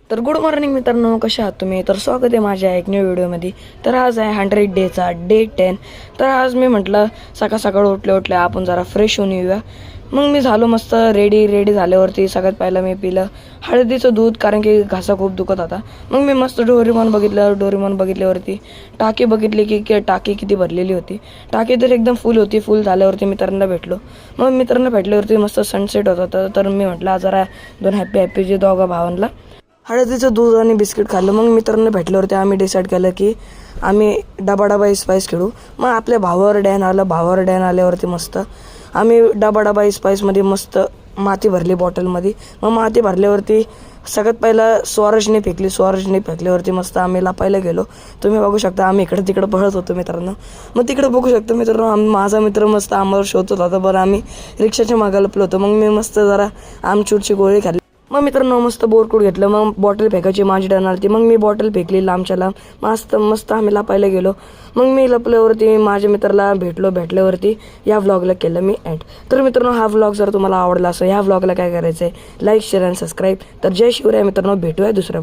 तर good morning मित्रांनो, कशा आहात तुम्ही? तर स्वागत आहे माझ्या एक न्यू व्हिडिओमध्ये. तर आज आहे 100 डेचा डे 10. तर आज मी म्हटलं सकाळ सकाळ उठले आपण जरा फ्रेश होऊन येऊया. मग मी झालो मस्त रेडी झाल्यावरती सगळ्यात पहिलं मी पिलं हळदीचं दूध, कारण की घसा खूप दुखत होता. मग मी मस्त डोरेमॉन बघितल्यावरती टाकी बघितली की टाकी किती भरलेली होती. टाकी तर एकदम फुल होती. फुल झाल्यावरती मित्रांना भेटलो. मग मित्रांना भेटल्यावरती मस्त सनसेट होत होता. तर मी म्हटलं जरा दोन हॅपी जे दोघा भावांना हळदीचं दूध आणि बिस्किट खाल्लं. मग मित्रांना भेटल्यावरती आम्ही डिसाईड केलं की आम्ही डबा स्पाईस खेळू. मग आपल्या भावावर डॅन आल्यावरती मस्त आम्ही डबा स्पाईसमध्ये मस्त माती भरली बॉटलमध्ये. मग माती भरल्यावरती सगळ्यात पहिला स्वराजने फेकल्यावरती मस्त आम्ही लपायला गेलो. तुम्ही बघू शकता आम्ही इकडे तिकडे पळत होतो मित्रांनो. मग तिकडे बघू शकता मित्रांनो माझा मित्र मस्त आम्हाला शोधत होता. बरं आम्ही रिक्षाच्या मागे लपलो होतो. मग मी मस्त जरा आमचूरची गोळी खाल्ली. मग मित्रांनो मस्त बोरकूट घेतलं. मग बॉटल फेकायची माझी टर्न आली. मग मी बॉटल फेकली लांबच्या लांब. मस्त आम्ही लपायला गेलो. मग मी लपल्यावरती माझ्या मित्राला भेटल्यावरती या व्लॉगला केलं मी एंड. तर मित्रांनो हा व्लॉग जर तुम्हाला आवडला असेल, ह्या व्लॉगला काय करायचं आहे, लाईक शेअर आणि सबस्क्राईब. तर जय शिवराय मित्रांनो, भेटूया दुसऱ्या